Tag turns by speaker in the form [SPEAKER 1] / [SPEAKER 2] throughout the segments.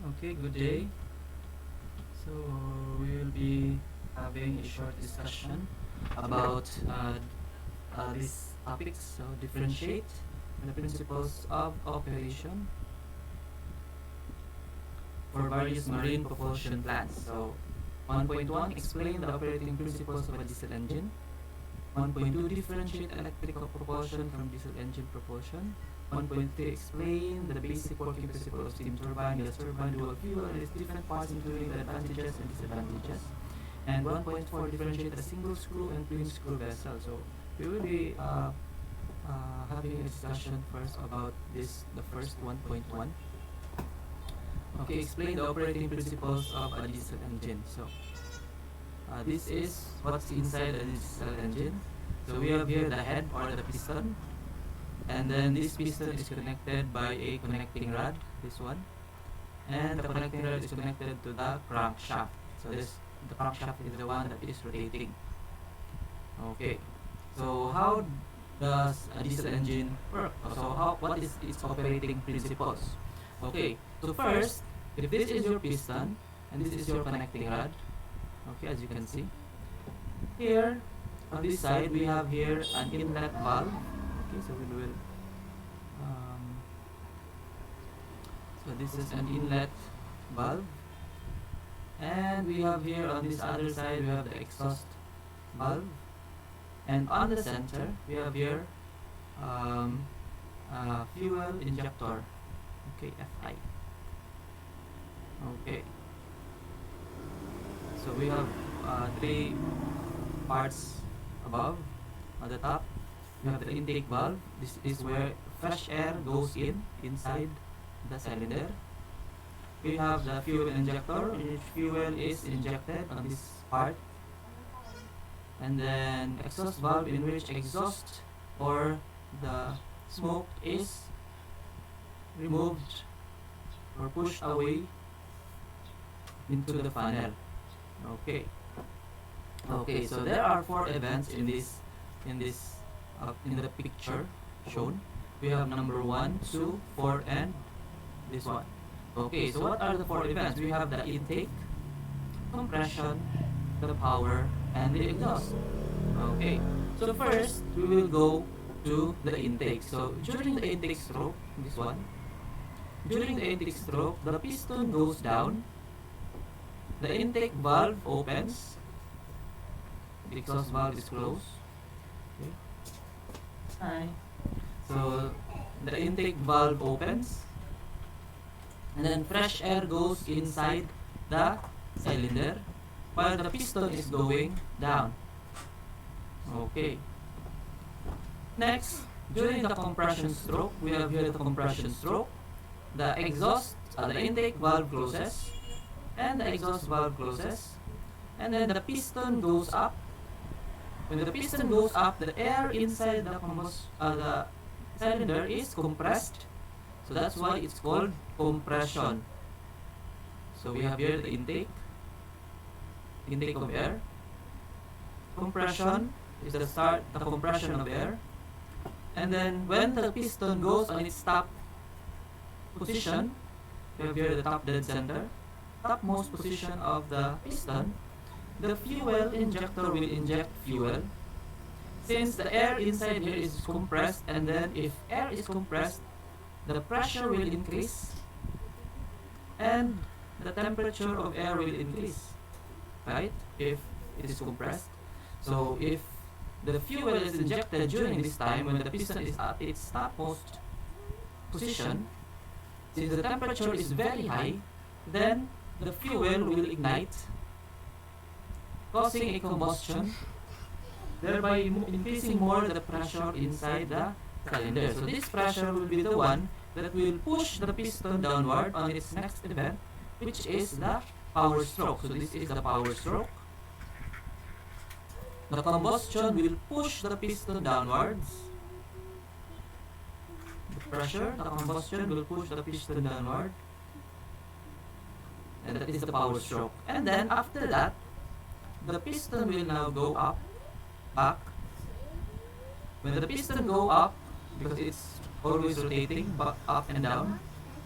[SPEAKER 1] Okay, good day. So we will be having a short discussion about these topics. So differentiate the principles of operation for various marine propulsion plants. So 1.1 explain the operating principles of a diesel engine. 1.2 differentiate electrical propulsion from diesel engine propulsion. 1.3 explain the basic working principle of steam turbine, gas turbine, dual fuel, and its different parts, including the advantages and disadvantages. And 1.4 differentiate a single screw and twin screw vessel. So we will be having a discussion first about the first 1.1. Okay, explain the operating principles of a diesel engine. So this is what's inside a diesel engine. So we have here the head or the piston, and then this piston is connected by a connecting rod, this one, and the connecting rod is connected to the crankshaft. So the crankshaft is the one that is rotating. Okay, so how does a diesel engine work? So what is its operating principles? Okay, so first, if this is your piston and this is your connecting rod, okay, as you can see here on this side we have here an inlet valve. Okay, so we will so this is an inlet valve, and we have here on this other side we have the exhaust valve, and on the center we have here fuel injector, okay, FI. Okay, so we have three parts above. On the top we have the intake valve. This is where fresh air goes inside the cylinder. We have the fuel injector, in which fuel is injected on this part, and then exhaust valve, in which exhaust or the smoke is removed or pushed away into the funnel. Okay. Okay, so there are four events in the picture shown. We have number 1, 2, 4, and this one. Okay, so what are the four events? We have the intake, compression, the power, and the exhaust. Okay, so first we will go to the intake. So during the intake stroke, this one, during the intake stroke, the piston goes down, the intake valve opens, the exhaust valve is closed. Okay. Hi. So the intake valve opens, and then fresh air goes inside the cylinder while the piston is going down. Okay. Next, during the compression stroke, we have here the compression stroke. The intake valve closes, and the exhaust valve closes, and then the piston goes up. When the piston goes up, the air inside the cylinder is compressed. So that's why it's called compression. So we have here the intake of air. Compression is the compression of air. And then when the piston goes on its top position, we have here the top dead center, topmost position of the piston, the fuel injector will inject fuel. Since the air inside here is compressed, and then if air is compressed, the pressure will increase and the temperature of air will increase, right? If it is compressed. So if the fuel is injected during this time when the piston is at its topmost position, since the temperature is very high, then the fuel will ignite, causing a combustion, thereby increasing more the pressure inside the cylinder. So this pressure will be the one that will push the piston downward on its next event, which is the power stroke. So this is the power stroke. The combustion will push the piston downwards. The combustion will push the piston downward, and that is the power stroke. And then after that, the piston will now go up, back. When the piston go up, because it's always rotating, up and down,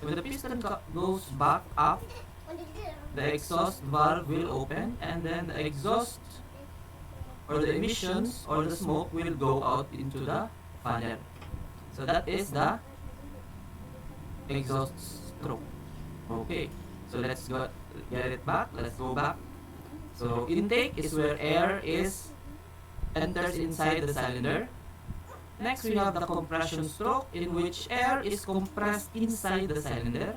[SPEAKER 1] When the piston goes back up, the exhaust valve will open, and then the exhaust or the emissions or the smoke will go out into the funnel. So that is the exhaust stroke. Okay, so let's go get it back. Let's go back. So intake is where air is enters inside the cylinder. Next, we have the compression stroke, in which air is compressed inside the cylinder.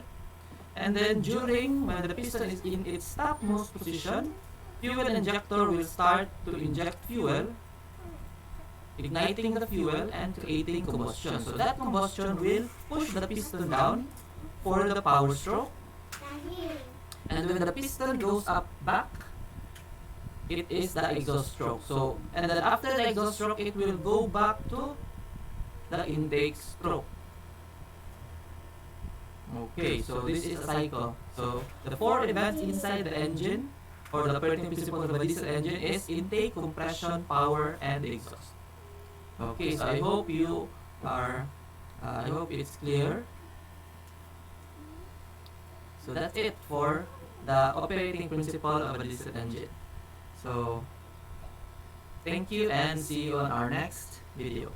[SPEAKER 1] And then during when the piston is in its topmost position, fuel injector will start to inject fuel, igniting the fuel and creating combustion. So that combustion will push the piston down for the power stroke. And when the piston goes up back, it is the exhaust stroke. So, and then after the exhaust stroke, it will go back to the intake stroke. Okay, so this is a cycle. So the four events inside the engine or the operating principle of a diesel engine is intake, compression, power, and exhaust. Okay, so I hope you are, I hope it's clear. So that's it for the operating principle of a diesel engine. So thank you and see you on our next video.